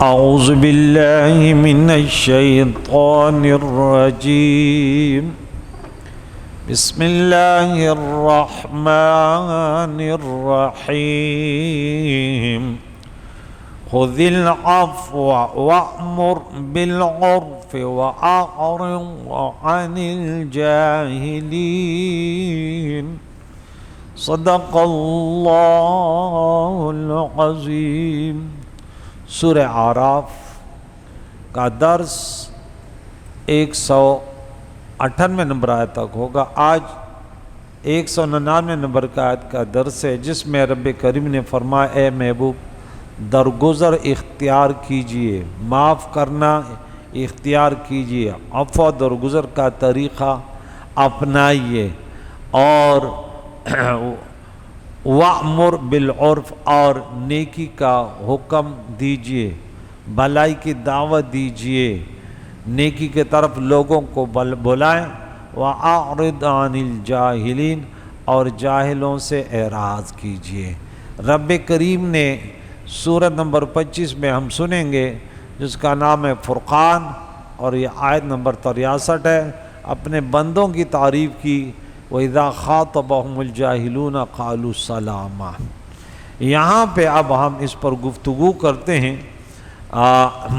اعوذ باللہ من الشیطان الرجیم بسم اللہ الرحمن الرحیم خذ العفو وأمر بالعرف وأعرض عن الجاہلین صدق اللہ العظیم۔ سورہ اعراف کا درس 198 نمبر آیت تک ہوگا۔ آج 199 نمبر کا آیت کا درس ہے، جس میں رب کریم نے فرمایا اے محبوب درگزر اختیار کیجئے، معاف کرنا اختیار کیجئے، عفو درگزر کا طریقہ اپنائیے، اور وَأْمُرْ بِالْعُرْفِ اور نیکی کا حکم دیجئے، بھلائی کی دعوت دیجئے، نیکی کے طرف لوگوں کو بلائیں، وَأَعْرِضْ عَنِ الْجَاهِلِينَ اور جاہلوں سے اعراض کیجئے۔ رب کریم نے سورت نمبر 25 میں ہم سنیں گے، جس کا نام ہے فرقان، اور یہ آیت نمبر 63 ہے، اپنے بندوں کی تعریف کی، وَإِذَا خَاطَبَهُمُ الْجَاهِلُونَ قَالُوا سَلَامًا۔ یہاں پہ اب ہم اس پر گفتگو کرتے ہیں،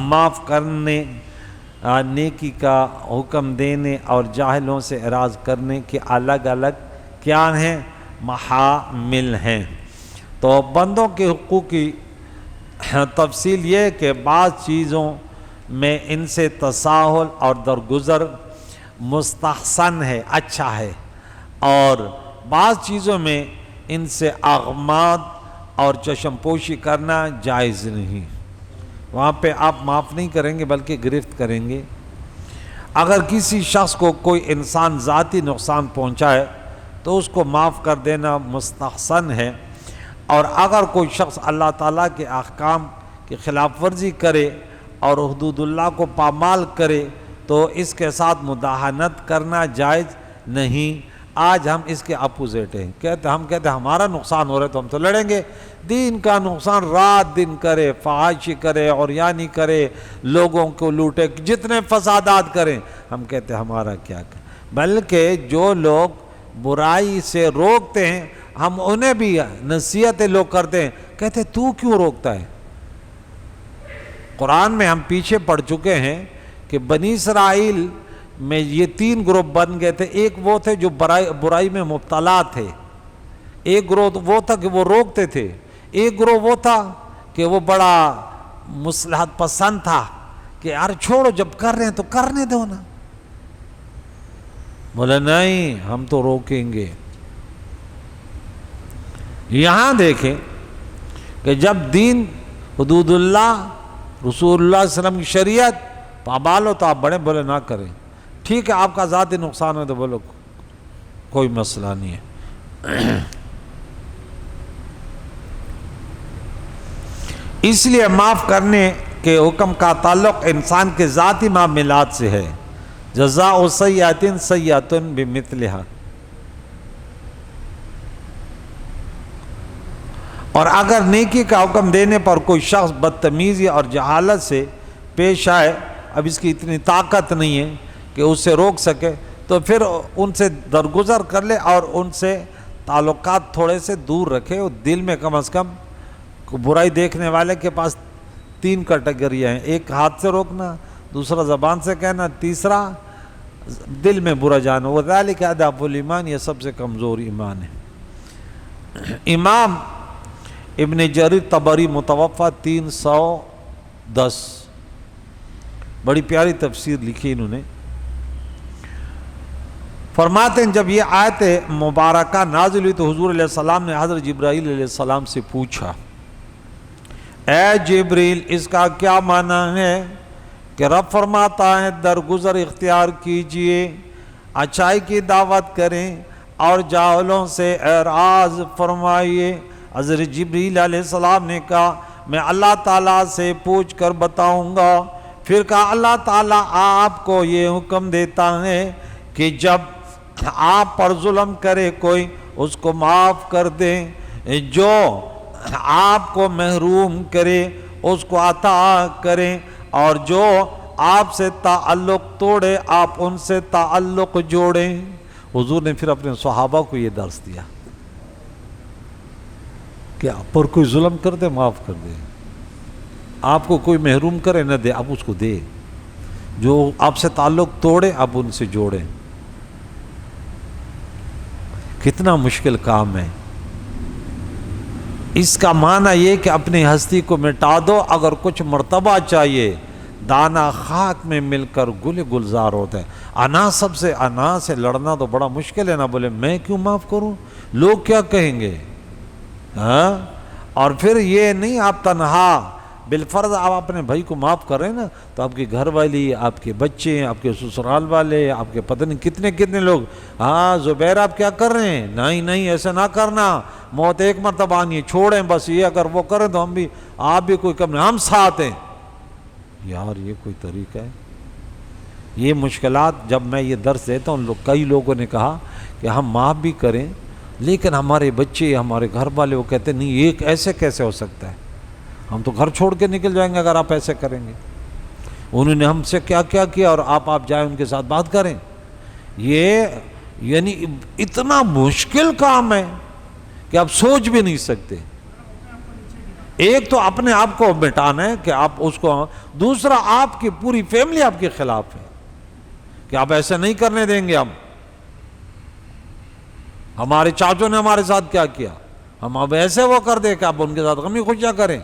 معاف کرنے، نیکی کا حکم دینے اور جاہلوں سے اعراض کرنے کے الگ الگ کیا ہیں، محامل ہیں۔ تو بندوں کے حقوق کی تفصیل یہ کہ بعض چیزوں میں ان سے تساہل اور درگزر مستحسن ہے، اچھا ہے، اور بعض چیزوں میں ان سے اغماد اور چشم پوشی کرنا جائز نہیں۔ وہاں پہ آپ معاف نہیں کریں گے بلکہ گرفت کریں گے۔ اگر کسی شخص کو کوئی انسان ذاتی نقصان پہنچائے تو اس کو معاف کر دینا مستحسن ہے، اور اگر کوئی شخص اللہ تعالیٰ کے احکام کی خلاف ورزی کرے اور حدود اللہ کو پامال کرے تو اس کے ساتھ مداہنت کرنا جائز نہیں۔ آج ہم اس کے اپوزٹ ہیں، ہم کہتے ہیں ہمارا نقصان ہو رہا ہے تو ہم تو لڑیں گے۔ دین کا نقصان رات دن کرے، فحاشی کرے، عریانی کرے، لوگوں کو لوٹے، جتنے فسادات کریں، ہم کہتے ہیں ہمارا کیا کریں۔ بلکہ جو لوگ برائی سے روکتے ہیں ہم انہیں بھی نصیحتیں لوگ کرتے ہیں، کہتے ہیں تو کیوں روکتا ہے؟ قرآن میں ہم پیچھے پڑھ چکے ہیں کہ بنی اسرائیل میں یہ 3 گروپ بن گئے تھے۔ ایک وہ تھے جو برائی میں مبتلا تھے، ایک گروہ وہ تھا کہ وہ روکتے تھے، ایک گروہ وہ تھا کہ وہ بڑا مصلحت پسند تھا کہ یار چھوڑو، جب کر رہے ہیں تو کرنے دو نا۔ بولے نہیں ہم تو روکیں گے۔ یہاں دیکھیں کہ جب دین، حدود اللہ، رسول اللہ صلی اللہ علیہ وسلم کی شریعت پابال ہو تو آپ بڑے بولے نہ کریں، ٹھیک ہے آپ کا ذاتی نقصان ہے تو بولو کوئی مسئلہ نہیں ہے۔ اس لیے معاف کرنے کے حکم کا تعلق انسان کے ذاتی معاملات سے ہے۔ جزاء سیئۃ سیئۃ بمثلھا۔ اور اگر نیکی کا حکم دینے پر کوئی شخص بدتمیزی اور جہالت سے پیش آئے، اب اس کی اتنی طاقت نہیں ہے کہ اس سے روک سکے، تو پھر ان سے درگزر کر لے اور ان سے تعلقات تھوڑے سے دور رکھے۔ اور دل میں کم از کم برائی دیکھنے والے کے پاس 3 کیٹیگریاں ہیں، ایک ہاتھ سے روکنا، دوسرا زبان سے کہنا، تیسرا دل میں برا جانا۔ وَذَلِكَ أَضْعَفُ الْإِيمَانِ، یہ سب سے کمزور ایمان ہے۔ امام ابن جریر طبری متوفہ 310، بڑی پیاری تفسیر لکھی انہوں نے۔ فرماتے ہیں جب یہ آیت مبارکہ نازل ہوئی تو حضور علیہ السلام نے حضرت جبرائیل علیہ السلام سے پوچھا، اے جبریل اس کا کیا معنی ہے کہ رب فرماتا ہے درگزر اختیار کیجئے، اچھائی کی دعوت کریں اور جاہلوں سے اعراض فرمائیے؟ حضرت جبریل علیہ السلام نے کہا میں اللہ تعالیٰ سے پوچھ کر بتاؤں گا۔ پھر کہا اللہ تعالیٰ آپ کو یہ حکم دیتا ہے کہ جب آپ پر ظلم کرے کوئی اس کو معاف کر دیں، جو آپ کو محروم کرے اس کو عطا کریں، اور جو آپ سے تعلق توڑے آپ ان سے تعلق جوڑیں۔ حضور نے پھر اپنے صحابہ کو یہ درس دیا کہ آپ پر کوئی ظلم کر دے معاف کر دے، آپ کو کوئی محروم کرے نہ دے، آپ اس کو دے، جو آپ سے تعلق توڑے آپ ان سے جوڑیں۔ کتنا مشکل کام ہے۔ اس کا معنی یہ کہ اپنی ہستی کو مٹا دو۔ اگر کچھ مرتبہ چاہیے، دانا خاک میں مل کر گل گلزار ہوتا ہے۔ انا سے لڑنا تو بڑا مشکل ہے نا، بولے میں کیوں معاف کروں، لوگ کیا کہیں گے، ہاں؟ اور پھر یہ نہیں آپ تنہا، بالفرض آپ اپنے بھائی کو معاف کر رہے ہیں نا، تو آپ کے گھر والی، آپ کے بچے، آپ کے سسرال والے، آپ کے پتہ نہیں کتنے کتنے لوگ، ہاں زبیر آپ کیا کر رہے ہیں، نہیں ایسا نہ کرنا، موت ایک مرتبہ آنی ہے، چھوڑیں بس، یہ اگر وہ کریں تو ہم بھی، آپ بھی کوئی کم نہیں، ہم ساتھ ہیں۔ یار یہ کوئی طریقہ ہے؟ یہ مشکلات جب میں یہ درس دیتا ہوں، کئی لوگوں نے کہا کہ ہم معاف بھی کریں لیکن ہمارے بچے، ہمارے گھر والے، وہ کہتے ہیں نہیں یہ ایسے کیسے ہو سکتا ہے، ہم تو گھر چھوڑ کے نکل جائیں گے اگر آپ ایسے کریں گے، انہوں نے ہم سے کیا کیا اور آپ جائیں ان کے ساتھ بات کریں۔ یہ یعنی اتنا مشکل کام ہے کہ آپ سوچ بھی نہیں سکتے۔ ایک تو اپنے آپ کو مٹانا ہے کہ آپ اس کو، دوسرا آپ کی پوری فیملی آپ کے خلاف ہے کہ آپ ایسے نہیں کرنے دیں گے، ہمارے چاچوں نے ہمارے ساتھ کیا کیا، ہم اب ایسے وہ کر دیں کہ آپ ان کے ساتھ غمی خوشیاں کریں،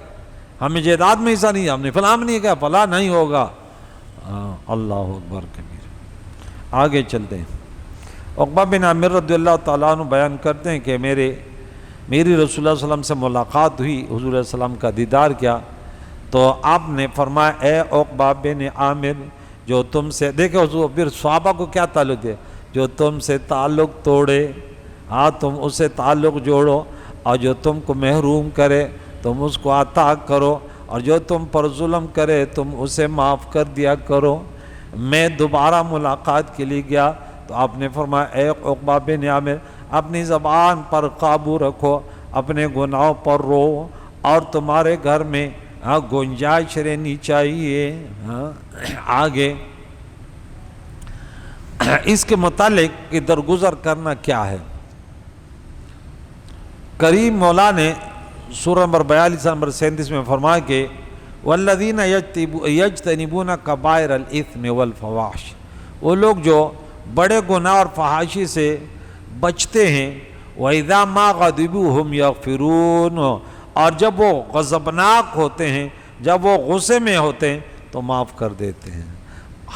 ہمیں جائیداد میں حصہ نہیں، ہم نے فلاں نہیں کہا، فلاں نہیں ہوگا۔ اللہ اکبر کبیر۔ آگے چلتے ہیں۔ عقبہ بن عامر رضی اللہ تعالیٰ عنہ بیان کرتے ہیں کہ میری رسول اللہ صلی اللہ علیہ وسلم سے ملاقات ہوئی، حضور علیہ السلام کا دیدار کیا، تو آپ نے فرمایا اے عقبہ بن عامر، جو تم سے، دیکھیں حضور پھر صحابہ کو کیا تعلق ہے، جو تم سے تعلق توڑے ہاں تم اس سے تعلق جوڑو، اور جو تم کو محروم کرے تم اس کو عطا کرو، اور جو تم پر ظلم کرے تم اسے معاف کر دیا کرو۔ میں دوبارہ ملاقات کے لیے گیا تو آپ نے فرمایا اے عقبہ بن عامر، اپنی زبان پر قابو رکھو، اپنے گناہوں پر رو، اور تمہارے گھر میں گنجائش رہنی چاہیے۔ آگے اس کے متعلق کہ درگزر کرنا کیا ہے، کریم مولا نے سورہ نمبر 42 نمبر 37 میں فرمایا کہ والذین یجتنبون کبائر الاثم والفواحش، وہ لوگ جو بڑے گناہ اور فحاشی سے بچتے ہیں، وَإِذَا مَا غَضِبُوا هُمْ يَغْفِرُونَ، اور جب وہ غضبناک ہوتے ہیں، جب وہ غصے میں ہوتے ہیں تو معاف کر دیتے ہیں۔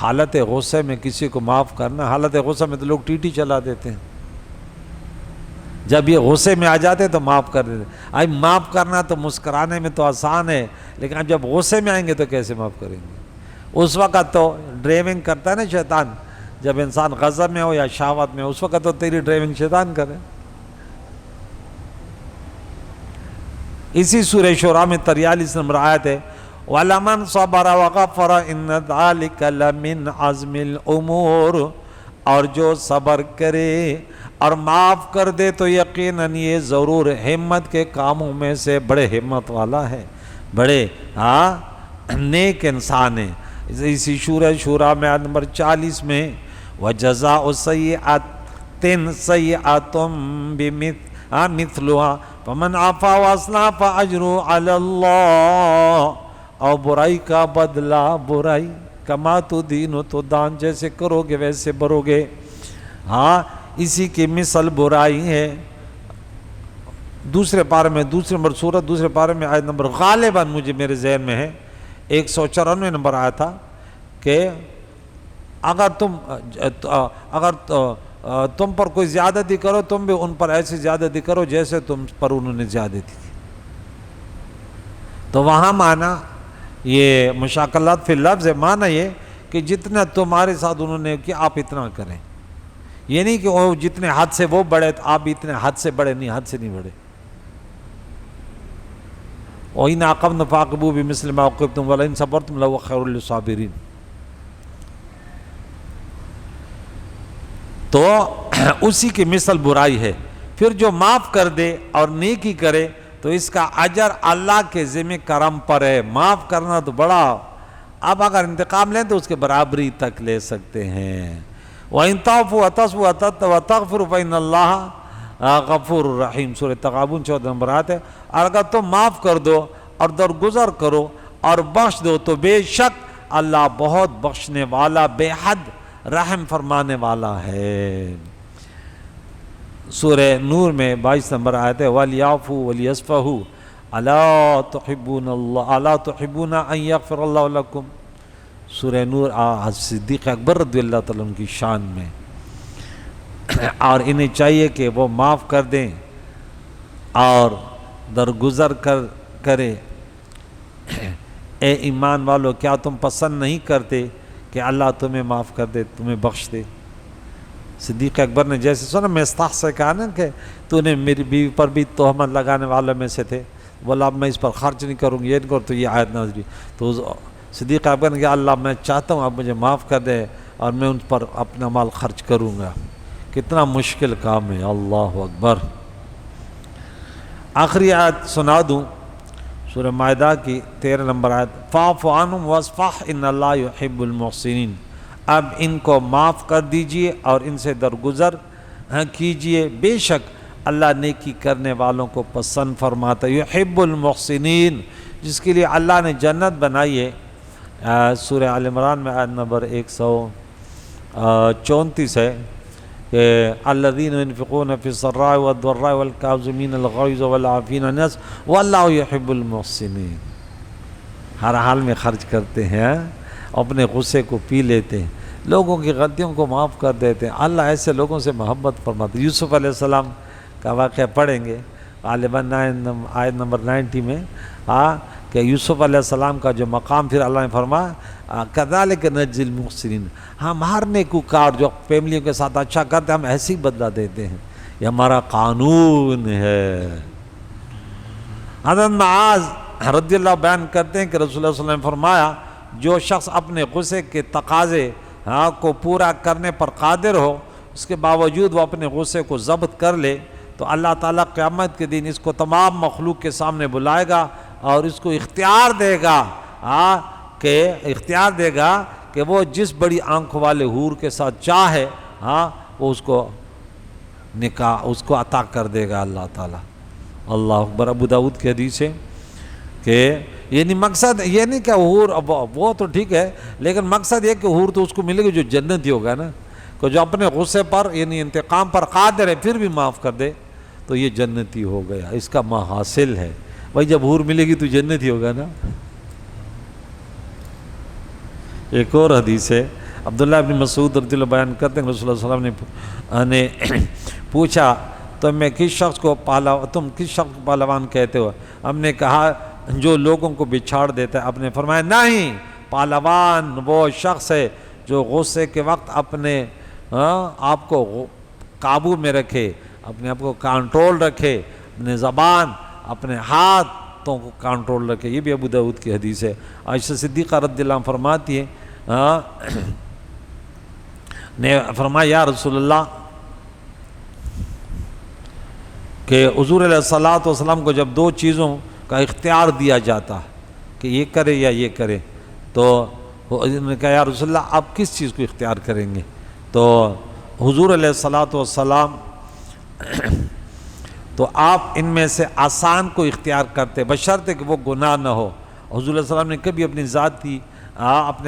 حالت غصے میں کسی کو معاف کرنا، حالت غصے میں تو لوگ ٹیٹی چلا دیتے ہیں، جب یہ غصے میں آ جاتے تو معاف کر دیتے ہیں۔ معاف کرنا تو مسکرانے میں تو آسان ہے، لیکن جب غصے میں آئیں گے تو کیسے معاف کریں گے؟ اس وقت تو ڈرائیونگ کرتا ہے نا شیطان، جب انسان غضب میں ہو یا شہوت میں، اس وقت تو تیری ڈرائیونگ شیطان کرے۔ اسی سورہ شورى میں 43 نمبر آیت ہے وَلَمَنْ صَبَرَ وَغَفَرَ إِنَّ ذَلِكَ لَمِنْ عَزْمِ الْأُمُورِ، اور جو صبر کرے اور معاف کر دے تو یقیناً یہ ضرور ہمت کے کاموں میں سے بڑے ہمت والا ہے، بڑے نیک انسان ہے۔ اسی سورہ شورى میں آیت نمبر 40 میں وَجَزَاءُ سَيِّئَةٍ سَيِّئَةٌ بِمِثْلُهَا فَمَنْ عَفَا وَأَصْلَحَ فَأَجْرُهُ عَلَى اللَّهِ، اور برائی کا بدلہ برائی، کما تدین تدان، جیسے کرو گے ویسے برو گے، اسی کی مثل برائی ہے۔ دوسرے پارے میں، دوسرے نمبر سورت، دوسرے پارے میں آیت نمبر غالباً مجھے میرے ذہن میں ہے 194 نمبر آیا تھا کہ اگر تم پر کوئی زیادتی کرو تم بھی ان پر ایسی زیادتی کرو جیسے تم پر انہوں نے زیادتی کی۔ تو وہاں معنی یہ مشاکلات فی اللفظ ہے، معنی یہ کہ جتنا تمہارے ساتھ انہوں نے کیا آپ اتنا کریں، یہ نہیں کہ وہ جتنے حد سے وہ بڑے تو آپ بھی اتنے حد سے بڑے نہیں، حد سے نہیں بڑے۔ وَإِنْ عَاقَبْتُمْ فَعَاقِبُوا بِمِثْلِ مَا عُوقِبْتُمْ وَلَئِنْ صَبَرْتُمْ لَهُوَ خَيْرٌ لِلصَّابِرِينَ۔ تو اسی کی مثل برائی ہے۔ پھر جو معاف کر دے اور نیکی کرے تو اس کا اجر اللہ کے ذمہ کرم پر ہے. معاف کرنا تو بڑا، اب اگر انتقام لیں تو اس کے برابری تک لے سکتے ہیں. وَإِن تَعْفُوا وَتَصْفَحُوا وَتَغْفِرُوا فَإِنَّ اللَّهَ غَفُورٌ رَحِيمٌ. سورہ تغابن 14 نمبر آیت ہے. اور اگر تم معاف کر دو اور درگزر کرو اور بخش دو تو بے شک اللہ بہت بخشنے والا، بے حد رحم فرمانے والا ہے. سورہ نور میں 22 نمبر آیت ہے. وَلْيَعْفُوا وَلْيَصْفَحُوا أَلَا تُحِبُّونَ أَن يَغْفِرَ اللَّهُ لَكُمْ. سورہ نور صدیق اکبر رضی اللہ تعالیٰ عنہ کی شان میں. اور انہیں چاہیے کہ وہ معاف کر دیں اور درگزر کرے. اے ایمان والو، کیا تم پسند نہیں کرتے کہ اللہ تمہیں معاف کر دے، تمہیں بخش دے؟ صدیق اکبر نے جیسے سنا مستح سے کہا نا کہ تو نے میری بیوی پر بھی تہمت لگانے والوں میں سے تھے، بولا اب میں اس پر خرچ نہیں کروں گی، یہ نہیں کروں، تو یہ آیت نازل ہوئی. تو صدیق اکبر نے کہا اللہ میں چاہتا ہوں اب مجھے معاف کر دے اور میں ان پر اپنا مال خرچ کروں گا. کتنا مشکل کام ہے. اللہ اکبر. آخری آیت سنا دوں، سورہ مائدہ کی 13 نمبر آیت. فَاعْفُ عَنْهُمْ وَاصْفَحْ إِنَّ اللَّهَ يُحِبُّ الْمُحْسِنِينَ. اب ان کو معاف کر دیجئے اور ان سے درگزر کیجئے، بے شک اللہ نیکی کرنے والوں کو پسند فرماتا ہے. يُحِبُّ الْمُحْسِنِينَ، جس کے لیے اللہ نے جنت بنائی ہے. سورہ آل عمران میں آیت نمبر 134 ہے کہ الذین ينفقون فی السراء والضراء والکاظمین الغیظ والعافین عن الناس واللہ یحب المحسنین. ہر حال میں خرچ کرتے ہیں، اپنے غصے کو پی لیتے ہیں، لوگوں کی غلطیوں کو معاف کر دیتے ہیں. اللہ ایسے لوگوں سے محبت فرماتے ہیں. یوسف علیہ السلام کا واقعہ پڑھیں گے غالباً آیت نمبر 90 میں، کہ یوسف علیہ السلام کا جو مقام پھر اللہ نے فرمایا کذالک نجزی المحسنین، ہم ہر نیکوکار جو فیملیوں کے ساتھ اچھا کرتے ہیں ہم ایسے ہی بدلہ دیتے ہیں، یہ ہمارا قانون ہے. حضرت معاذ رضی اللہ بیان کرتے ہیں کہ رسول اللہ صلی اللہ علیہ وسلم نے فرمایا جو شخص اپنے غصے کے تقاضے کو پورا کرنے پر قادر ہو، اس کے باوجود وہ اپنے غصے کو ضبط کر لے، تو اللہ تعالیٰ قیامت کے دن اس کو تمام مخلوق کے سامنے بلائے گا اور اس کو اختیار دے گا کہ وہ جس بڑی آنکھ والے حور کے ساتھ چاہے وہ اس کو نکاح اس کو عطا کر دے گا اللہ تعالیٰ. اللہ اکبر. ابو داؤد کی حدیث ہے کہ یعنی مقصد یہ نہیں کہ حور وہ تو ٹھیک ہے، لیکن مقصد یہ کہ حور تو اس کو ملے گی جو جنتی ہوگا نا، کہ جو اپنے غصے پر یعنی انتقام پر قادر ہے پھر بھی معاف کر دے تو یہ جنتی ہو گیا. اس کا محاصل ہے بھائی جب حور ملے گی تو جنتی ہوگا نا. ایک اور حدیث ہے عبداللہ ابن مسعود رضی اللہ بیان کرتے ہیں رسول اللہ صلی اللہ علیہ وسلم نے پوچھا تم کس شخص کو پہلوان کہتے ہو؟ ہم نے کہا جو لوگوں کو بچھاڑ دیتا ہے. آپ نے فرمایا نہیں، پہلوان وہ شخص ہے جو غصے کے وقت اپنے آپ کو قابو میں رکھے، اپنے آپ کو کنٹرول رکھے، اپنے زبان اپنے ہاتھوں کو کنٹرول رکھے. یہ بھی ابو داؤد کی حدیث ہے. عائشہ صدیقہ رضی اللہ عنہا فرماتی ہے نے فرمایا یا رسول اللہ کہ حضور علیہ الصلوۃ والسلام کو جب دو چیزوں کا اختیار دیا جاتا کہ یہ کرے یا یہ کرے، تو انہوں نے کہا یا رسول اللہ آپ کس چیز کو اختیار کریں گے؟ تو حضور علیہ الصلوۃ والسلام تو آپ ان میں سے آسان کو اختیار کرتے بشرطے کہ وہ گناہ نہ ہو. حضور علیہ السلام نے کبھی اپنے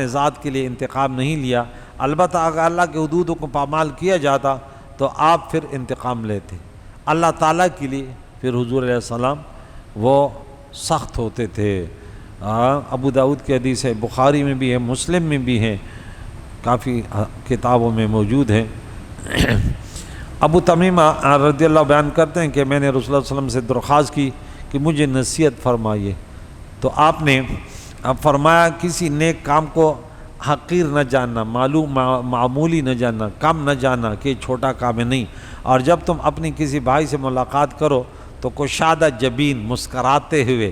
ذات کے لیے انتقام نہیں لیا، البتہ اگر اللہ کے حدود کو پامال کیا جاتا تو آپ پھر انتقام لیتے اللہ تعالیٰ کے لیے. پھر حضور علیہ السلام وہ سخت ہوتے تھے. ابو داؤد کی حدیث ہے، بخاری میں بھی ہے، مسلم میں بھی ہے، کافی کتابوں میں موجود ہے. ابو تمیمہ رضی اللہ بیان کرتے ہیں کہ میں نے رسول اللہ صلی اللہ علیہ وسلم سے درخواست کی کہ مجھے نصیحت فرمائیے، تو آپ نے فرمایا کسی نیک کام کو حقیر نہ جاننا، معمولی نہ جاننا، کم نہ جاننا کہ چھوٹا کام ہے نہیں. اور جب تم اپنی کسی بھائی سے ملاقات کرو تو کشادہ جبین مسکراتے ہوئے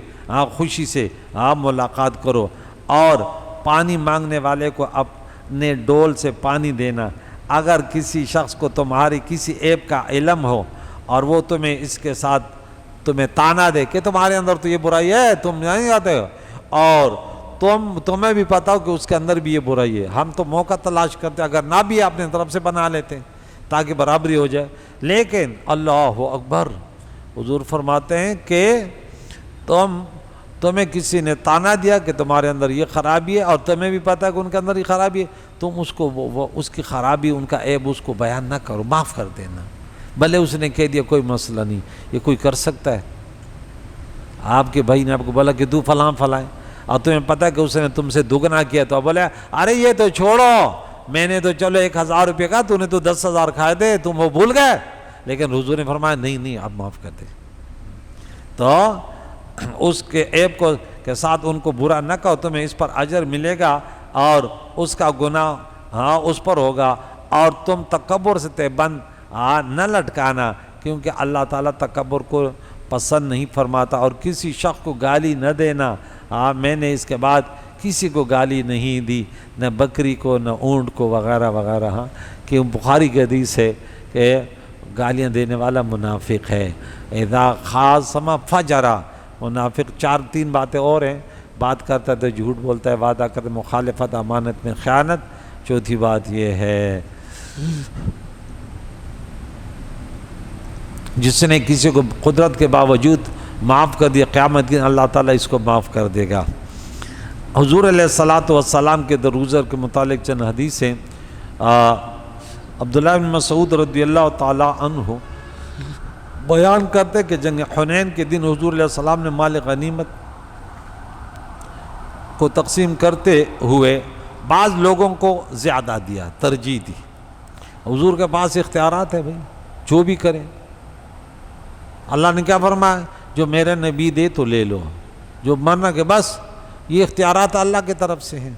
خوشی سے ملاقات کرو، اور پانی مانگنے والے کو اپنے ڈول سے پانی دینا. اگر کسی شخص کو تمہاری کسی عیب کا علم ہو اور وہ تمہیں اس کے ساتھ تمہیں تانا دے کہ تمہارے اندر تو یہ برائی ہے، تم نہیں آتے ہو، اور تمہیں بھی پتا ہو کہ اس کے اندر بھی یہ برائی ہے، ہم تو موقع تلاش کرتے، اگر نہ بھی اپنے طرف سے بنا لیتے تاکہ برابری ہو جائے۔ لیکن اللہ اکبر، حضور فرماتے ہیں کہ تمہیں کسی نے تانا دیا کہ تمہارے اندر یہ خرابی ہے، اور تمہیں بھی پتا ہے کہ ان کے اندر یہ خرابی ہے، تم اس کو اس کی خرابی، ان کا عیب اس کو بیان نہ کرو، معاف کر دینا، بھلے اس نے کہہ دیا کوئی مسئلہ نہیں، یہ کوئی کر سکتا ہے؟ آپ کے بھائی نے آپ کو بولا کہ تو فلاں فلاں، اور تمہیں پتہ ہے کہ اس نے تم سے دگنا کیا، تو بولے ارے یہ تو چھوڑو، میں نے تو چلو 1000 روپے کا، تو نے تو 10,000 کھائے تھے، تم وہ بھول گئے۔ لیکن حضور نے فرمایا نہیں آپ معاف کر دیں، تو اس کے عیب کو کے ساتھ ان کو برا نہ کہو، تمہیں اس پر اجر ملے گا اور اس کا گناہ اس پر ہوگا، اور تم تکبر سے بند نہ لٹکانا، کیونکہ اللہ تعالیٰ تکبر کو پسند نہیں فرماتا، اور کسی شخص کو گالی نہ دینا۔ میں نے اس کے بعد کسی کو گالی نہیں دی، نہ بکری کو، نہ اونٹ کو، وغیرہ وغیرہ، کہ بخاری کی حدیث ہے کہ گالیاں دینے والا منافق ہے۔ اذا خاصم فجر، منافق 3 باتیں اور ہیں، بات کرتا ہے تو جھوٹ بولتا ہے، وعدہ کرتا ہے مخالفت، امانت میں خیانت، چوتھی بات یہ ہے جس نے کسی کو قدرت کے باوجود معاف کر دیا، قیامت کے دن اللہ تعالیٰ اس کو معاف کر دے گا۔ حضور علیہ السلام کے دروزر کے متعلق چند حدیثیں، عبداللہ بن مسعود رضی اللہ تعالیٰ عنہ بیان کرتے کہ جنگ حنین کے دن حضور علیہ السلام نے مال غنیمت کو تقسیم کرتے ہوئے بعض لوگوں کو زیادہ دیا، ترجیح دی۔ حضور کے پاس اختیارات ہے بھائی، جو بھی کریں۔ اللہ نے کیا فرمایا؟ جو میرے نبی دے تو لے لو، جو مرنا کہ بس، یہ اختیارات اللہ کی طرف سے ہیں۔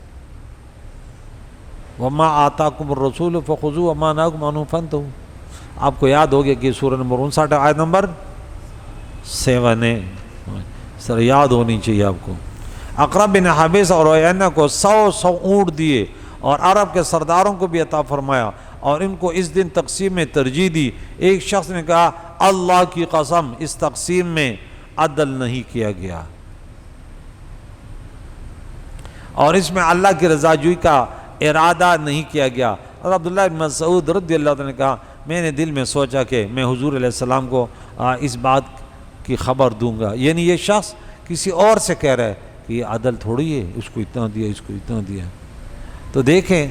وَمَا آتَاكُمُ الرَّسُولُ فَخُذُوهُ وَمَا نَهَاكُمْ عَنْهُ فَانْتَهُوا۔ آپ کو یاد ہو گیا کہ سورہ نمبر 59 آیت نمبر 7 ہے، سر یاد ہونی چاہیے آپ کو۔ اقرا بن حابس اور عیینہ کو 100 اونٹ دیے، اور عرب کے سرداروں کو بھی عطا فرمایا، اور ان کو اس دن تقسیم میں ترجیح دی۔ ایک شخص نے کہا اللہ کی قسم اس تقسیم میں عدل نہیں کیا گیا، اور اس میں اللہ کی رضا جوئی کا ارادہ نہیں کیا گیا۔ اور عبداللہ بن مسعود رضی اللہ عنہ نے کہا میں نے دل میں سوچا کہ میں حضور علیہ السلام کو اس بات کی خبر دوں گا، یعنی یہ شخص کسی اور سے کہہ رہا ہے کہ یہ عدل تھوڑی ہے، اس کو اتنا دیا، اس کو اتنا دیا۔ تو دیکھیں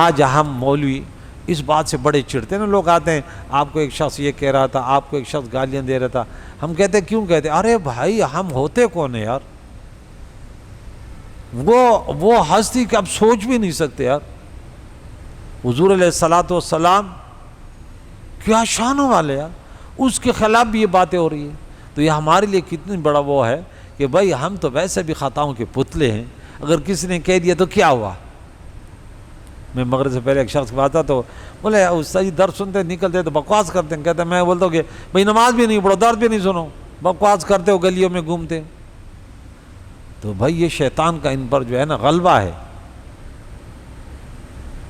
آج ہم مولوی اس بات سے بڑے چڑھتے ہیں نا، لوگ آتے ہیں آپ کو ایک شخص یہ کہہ رہا تھا، آپ کو ایک شخص گالیاں دے رہا تھا، ہم کہتے ہیں کیوں کہتے ہیں؟ ارے بھائی ہم ہوتے کون ہیں یار، وہ ہستی کہ اب سوچ بھی نہیں سکتے یار۔ حضور علیہ السلام کیا شانوں والے یار، اس کے خلاف بھی یہ باتیں ہو رہی ہیں، تو یہ ہمارے لیے کتنی بڑا وہ ہے کہ بھائی ہم تو ویسے بھی خطاؤں کے پتلے ہیں، اگر کسی نے کہہ دیا تو کیا ہوا۔ میں مغرب سے پہلے ایک شخص کے پاس تھا، تو بولے استاد جی درد سنتے نکلتے تو بکواس کرتے ہیں، کہتے ہیں میں بولتا ہوں کہ بھائی نماز بھی نہیں پڑھو، درد بھی نہیں سنو، بکواس کرتے ہو، گلیوں میں گھومتے۔ تو بھائی یہ شیطان کا ان پر جو ہے نا غلبہ ہے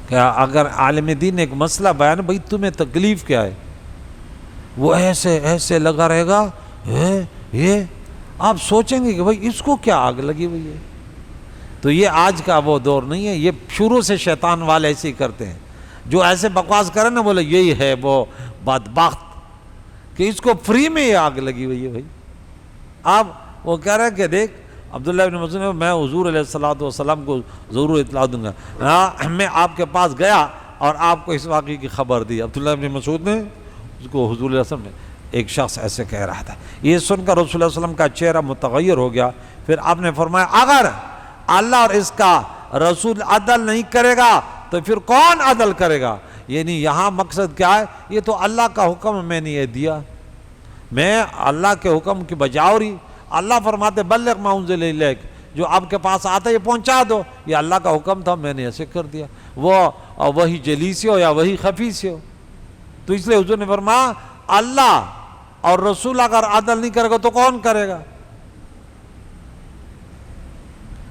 کہ اگر عالم دین نے ایک مسئلہ بیان، بھائی تمہیں تکلیف کیا ہے، وہ ایسے لگا رہے گا، یہ آپ سوچیں گے کہ بھائی اس کو کیا آگ لگی ہوئی ہے۔ تو یہ آج کا وہ دور نہیں ہے، یہ شروع سے شیطان والے ایسے ہی کرتے ہیں، جو ایسے بکواس کرے نا بولے یہی ہے وہ بدبخت کہ اس کو فری میں یہ آگ لگی ہوئی ہے۔ بھائی آپ وہ کہہ رہے ہیں کہ دیکھ عبداللہ بن مسعود، میں حضور علیہ السلام کو ضرور اطلاع دوں گا، میں آپ کے پاس گیا اور آپ کو اس واقعے کی خبر دی۔ عبداللہ بن مسعود نے اس کو حضور علیہ السلام نے ایک شخص ایسے کہہ رہا تھا، یہ سن کر رسول اللہ علیہ وسلم کا چہرہ متغیر ہو گیا۔ پھر آپ نے فرمایا اگر اللہ اور اس کا رسول عدل نہیں کرے گا تو پھر کون عدل کرے گا؟ یعنی یہاں مقصد کیا ہے؟ یہ تو اللہ کا حکم میں نے یہ دیا، میں اللہ کے حکم کی بجاوری، اللہ فرماتے بلغ ما انزل الیک، جو آپ کے پاس آتا ہے یہ پہنچا دو، یہ اللہ کا حکم تھا، میں نے ایسے کر دیا، وہ وہی جلی سے ہو یا وہی خفی سے ہو۔ تو اس لیے حضور نے فرمایا اللہ اور رسول اگر عدل نہیں کرے گا تو کون کرے گا؟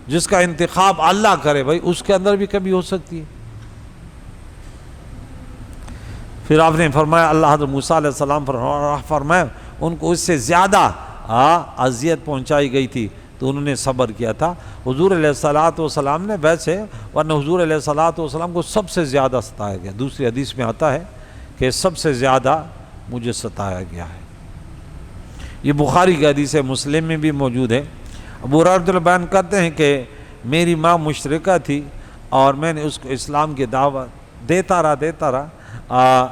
جس کا انتخاب اللہ کرے بھائی اس کے اندر بھی کمی ہو سکتی ہے۔ پھر آپ نے فرمایا اللہ حضرت موسیٰ علیہ السلام فرمایا ان کو اس سے زیادہ اذیت پہنچائی گئی تھی تو انہوں نے صبر کیا تھا۔ حضور علیہ الصلوۃ والسلام نے ویسے، ورنہ حضور علیہ الصلوۃ والسلام کو سب سے زیادہ ستایا گیا، دوسری حدیث میں آتا ہے کہ سب سے زیادہ مجھے ستایا گیا ہے۔ یہ بخاری کی حدیث ہے، مسلم میں بھی موجود ہے۔ ابو ہریرہ بیان کرتے ہیں کہ میری ماں مشرکہ تھی اور میں نے اس کو اسلام کی دعوت دیتا رہا۔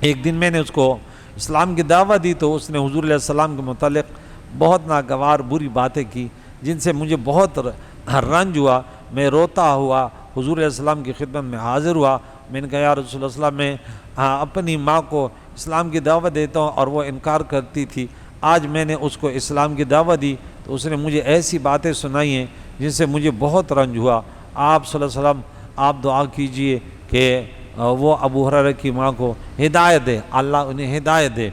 ایک دن میں نے اس کو اسلام کی دعوت دی تو اس نے حضور علیہ السلام کے متعلق بہت ناگوار بری باتیں کی، جن سے مجھے بہت رنج ہوا۔ میں روتا ہوا حضور علیہ السلام کی خدمت میں حاضر ہوا۔ میں نے کہا یا رسول اللہ میں اپنی ماں کو اسلام کی دعوت دیتا ہوں اور وہ انکار کرتی تھی، آج میں نے اس کو اسلام کی دعوت دی تو اس نے مجھے ایسی باتیں سنائی ہیں جن سے مجھے بہت رنج ہوا۔ آپ صلی اللہ علیہ وسلم آپ دعا کیجئے کہ وہ ابو ہریرہ کی ماں کو ہدایت دے، اللہ انہیں ہدایت دے۔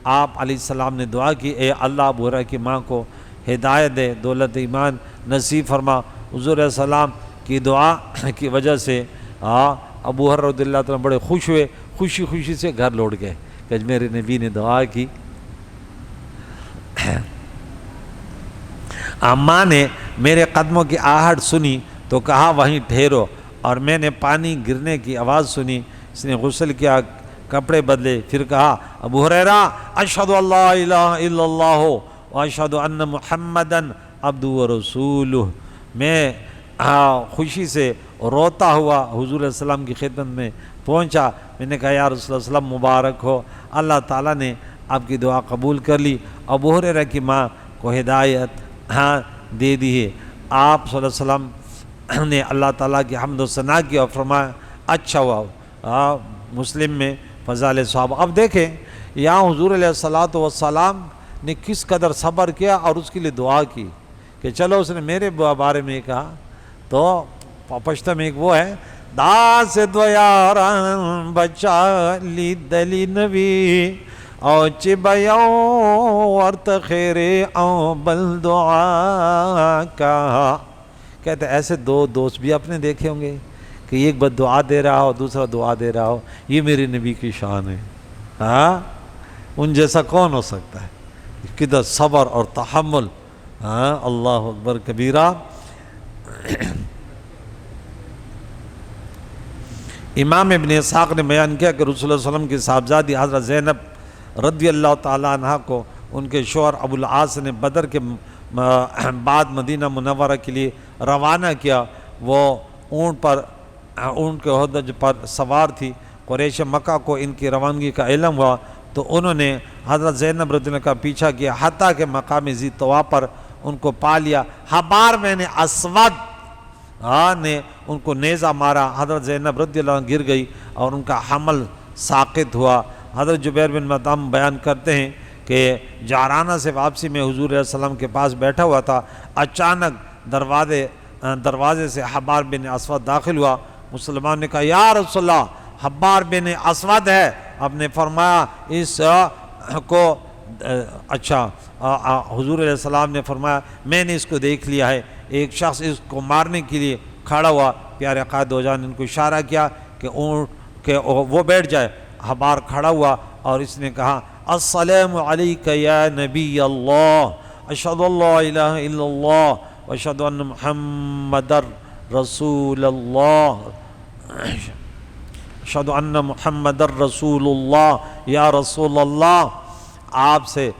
آپ علیہ السلام نے دعا کی، اے اللہ ابو ہریرہ کی ماں کو ہدایت دے، دولت ایمان نصیب فرما۔ حضور علیہ السلام کی دعا کی وجہ سے ابو ہریرہ رضی اللہ تعالیٰ بڑے خوش ہوئے، خوشی سے گھر لوٹ گئے کہ میرے نبی نے دعا کی۔ ماں نے میرے قدموں کی آہٹ سنی تو کہا وہیں ٹھہرو، اور میں نے پانی گرنے کی آواز سنی۔ اس نے غسل کیا، کپڑے بدلے، پھر کہا ابو ہریرہ اشہد ان لا الہ الا اللہ واشہد ان محمدً عبدہ ورسولہ۔ میں خوشی سے روتا ہوا حضور علیہ السلام کی خدمت میں پہنچا۔ میں نے کہا یا رسول اللہ وسلم مبارک ہو، اللہ تعالیٰ نے آپ کی دعا قبول کر لی، ابو ہریرہ کی ماں کو ہدایت دے دی ہے۔ آپ صلی اللہ علیہ وسلم نے اللہ تعالیٰ کی حمد و ثنا کی اور فرمایا اچھا ہوا۔ مسلم میں فضائل صحابہ۔ اب دیکھیں یہاں حضور علیہ الصلوۃ والسلام نے کس قدر صبر کیا اور اس کے لیے دعا کی کہ چلو اس نے میرے بارے میں کہا تو پشتہ میں ایک وہ ہے دا سے دویاران بچا لی دلی نبی او چی بیو ورت خیرے او بل دعا کا۔ کہتے ایسے دو دوست بھی آپ نے دیکھے ہوں گے کہ ایک بد دعا دے رہا ہو دوسرا دعا دے رہا ہو، یہ میرے نبی کی شان ہے۔ ان جیسا کون ہو سکتا ہے؟ کدھر صبر اور تحمل، اللہ اکبر کبیرہ۔ امام ابن اسحاق نے بیان کیا کہ رسول اللہ صلی اللہ علیہ وسلم کی صاحبزادی حضرت زینب رضی اللہ تعالیٰ عنہ کو ان کے شوہر ابو العاص نے بدر کے بعد مدینہ منورہ کے لیے روانہ کیا۔ وہ اونٹ کے ہودج پر سوار تھی۔ قریش مکہ کو ان کی روانگی کا علم ہوا تو انہوں نے حضرت زینب رضی اللہ عنہ کا پیچھا کیا حتیٰ کہ مقام ذی طوا پر ان کو پا لیا۔ حبار میں نے اسود نے ان کو نیزہ مارا، حضرت زینب رضی اللہ عنہ گر گئی اور ان کا حمل ساقط ہوا۔ حضرت جبیر بن مطعم بیان کرتے ہیں کہ جعرانہ سے واپسی میں حضور علیہ السلام کے پاس بیٹھا ہوا تھا، اچانک دروازے سے حبار بن اسود داخل ہوا۔ مسلمان نے کہا یا رسول اللہ حبار بن اسود ہے۔ آپ نے فرمایا اس کو اچھا حضور علیہ السلام نے فرمایا میں نے اس کو دیکھ لیا ہے۔ ایک شخص اس کو مارنے کے لیے کھڑا ہوا، پیارے قائد دو جان نے ان کو اشارہ کیا کہ وہ بیٹھ جائے۔ حبار کھڑا ہوا اور اس نے کہا السلام علیک یا نبی اللہ، اشہد ان لا الہ الا اللہ واشہد ان محمد رسول اللہ، اشہد ان محمد رسول اللہ یا رسول اللہ۔ آپ سے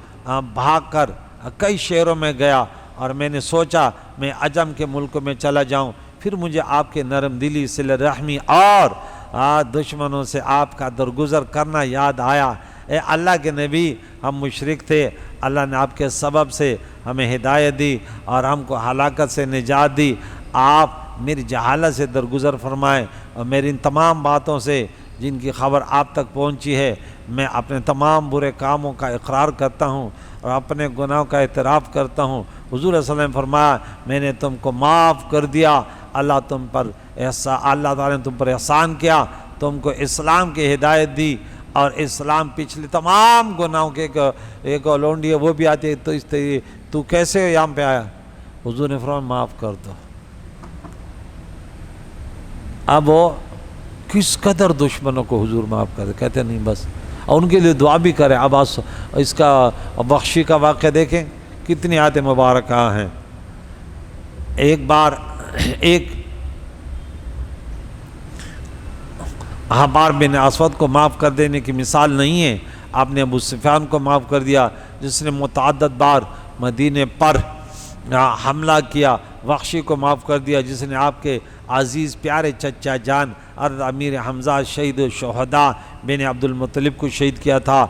بھاگ کر کئی شہروں میں گیا اور میں نے سوچا میں عجم کے ملک میں چلا جاؤں، پھر مجھے آپ کے نرم دلی صلہ رحمی اور دشمنوں سے آپ کا درگزر کرنا یاد آیا۔ اے اللہ کے نبی ہم مشرک تھے، اللہ نے آپ کے سبب سے ہمیں ہدایت دی اور ہم کو ہلاکت سے نجات دی۔ آپ میری جہالت سے درگزر فرمائیں اور میری ان تمام باتوں سے جن کی خبر آپ تک پہنچی ہے میں اپنے تمام برے کاموں کا اقرار کرتا ہوں اور اپنے گناہوں کا اعتراف کرتا ہوں۔ حضور صلی اللہ علیہ وسلم نے فرمایا میں نے تم کو معاف کر دیا، اللہ تعالیٰ نے تم پر احسان کیا، تم کو اسلام کی ہدایت دی اور اسلام پچھلے تمام گناہوں کے ایک لونڈی ہے وہ بھی آتی ہے تو کیسے یہاں پہ آیا؟ حضور نے فرمایا معاف کر دو۔ اب وہ کس قدر دشمنوں کو حضور معاف کر دے، کہتے نہیں بس اور ان کے لیے دعا بھی کریں۔ اب اس کا بخشی کا واقعہ دیکھیں، کتنی آیت مبارکہ ہیں۔ ایک بار ایک حبار بن اسود کو معاف کر دینے کی مثال نہیں ہے، آپ نے ابو سفیان کو معاف کر دیا جس نے متعدد بار مدینے پر حملہ کیا، وحشی کو معاف کر دیا جس نے آپ کے عزیز پیارے چچا جان حضرت امیر حمزہ شہید شہداء بن عبد المطلب کو شہید کیا تھا،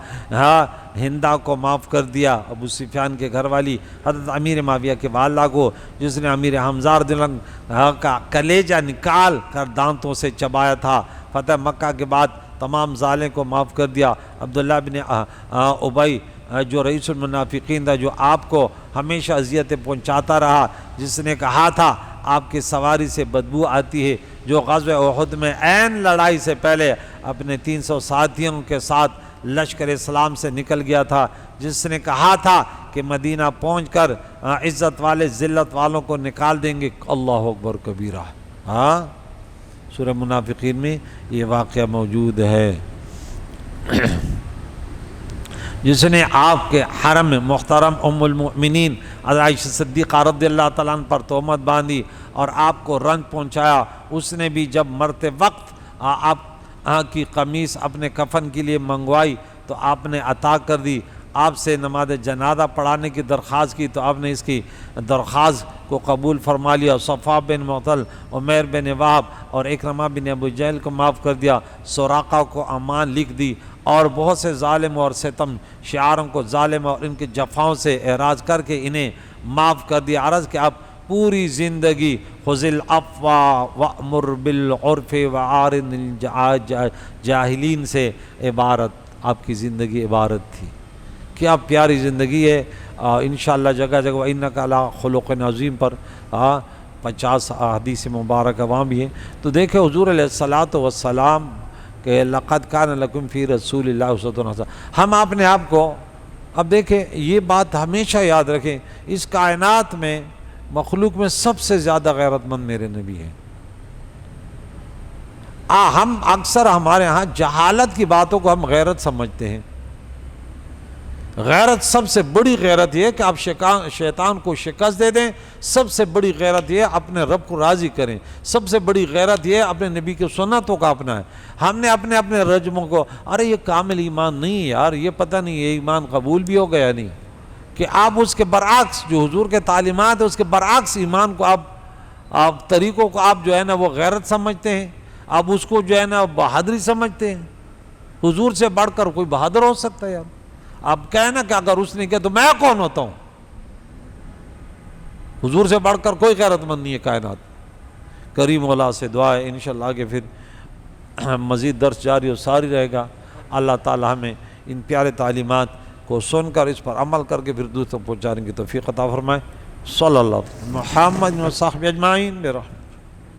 ہندا کو معاف کر دیا، ابو سفیان کے گھر والی حضرت امیر معاویہ کے والدہ کو جس نے امیر حمزہ رضی اللہ عنہ کا کلیجہ نکال کر دانتوں سے چبایا تھا، فتح مکہ کے بعد تمام ظالم کو معاف کر دیا، عبداللہ بن ابی جو رئیس المنافقین تھا، جو آپ کو ہمیشہ اذیتیں پہنچاتا رہا، جس نے کہا تھا آپ کی سواری سے بدبو آتی ہے، جو غزوہ احد میں عین لڑائی سے پہلے اپنے 300 ساتھیوں کے ساتھ لشکر اسلام سے نکل گیا تھا، جس نے کہا تھا کہ مدینہ پہنچ کر عزت والے ذلت والوں کو نکال دیں گے۔ اللہ اکبر کبیرہ۔ سورہ منافقین میں یہ واقعہ موجود ہے۔ جس نے آپ کے حرم محترم ام المؤمنین عائشہ صدیقہ رضی اللہ تعالیٰ عنہ پر تہمت باندھی اور آپ کو رنج پہنچایا، اس نے بھی جب مرتے وقت آپ کی قمیص اپنے کفن کے لیے منگوائی تو آپ نے عطا کر دی، آپ سے نماز جنازہ پڑھانے کی درخواست کی تو آپ نے اس کی درخواست کو قبول فرما لیا، صفا بن معطل، عمیر بن وہب اور اکرمہ بن ابو جہل کو معاف کر دیا، سراقہ کو امان لکھ دی، اور بہت سے ظالم اور ستم شعاروں کو ظالم اور ان کے جفاؤں سے اعراض کر کے انہیں معاف کر دیا۔ عرض کہ آپ پوری زندگی خذ العفو وأمر بالعرف وعارض الجاہلین سے عبارت آپ کی زندگی عبارت تھی۔ کیا پیاری زندگی ہے، انشاءاللہ جگہ جگہ وَإِنَّكَ عَلَىٰ خُلُقٍ عَظِيمٍ پر 50 حدیث مبارکہ وہاں بھی ہیں۔ تو دیکھیں حضور علیہ الصلاۃ والسلام کہ لَقَدْ كَانَ لَكُمْ فِي رَسُولِ اللَّهِ أُسْوَةٌ حَسَنَةٌ، ہم اپنے آپ کو اب دیکھیں یہ بات ہمیشہ یاد رکھیں، اس کائنات میں مخلوق میں سب سے زیادہ غیرت مند میرے نبی ہیں۔ ہم اکثر ہمارے ہاں جہالت کی باتوں کو ہم غیرت سمجھتے ہیں۔ غیرت سب سے بڑی غیرت یہ ہے کہ آپ شیطان کو شکست دے دیں، سب سے بڑی غیرت یہ ہے اپنے رب کو راضی کریں، سب سے بڑی غیرت یہ ہے اپنے نبی کی سنتوں کا اپنائیں۔ ہم نے اپنے رجموں کو ارے یہ کامل ایمان نہیں ہے یار، یہ پتہ نہیں یہ ایمان قبول بھی ہو گیا نہیں، کہ آپ اس کے برعکس جو حضور کے تعلیمات ہے اس کے برعکس ایمان کو آپ طریقوں کو آپ جو ہے نا وہ غیرت سمجھتے ہیں، آپ اس کو جو ہے نا بہادری سمجھتے ہیں۔ حضور سے بڑھ کر کوئی بہادر ہو سکتا ہے یار؟ آپ کہیں نا کہ اگر اس نے کہا تو میں کون ہوتا ہوں؟ حضور سے بڑھ کر کوئی غیرت مند نہیں ہے کائنات۔ کریم مولا سے دعا ہے انشاءاللہ آگے پھر مزید درس جاری و ساری رہے گا۔ اللہ تعالی ہمیں ان پیارے تعلیمات کو سن کر اس پر عمل کر کے پھر دوسروں پہنچانے کی توفیق عطا فرمائے۔ صلی اللہ علیہ وسلم محمد و صحبہ اجمعین برحمتہ۔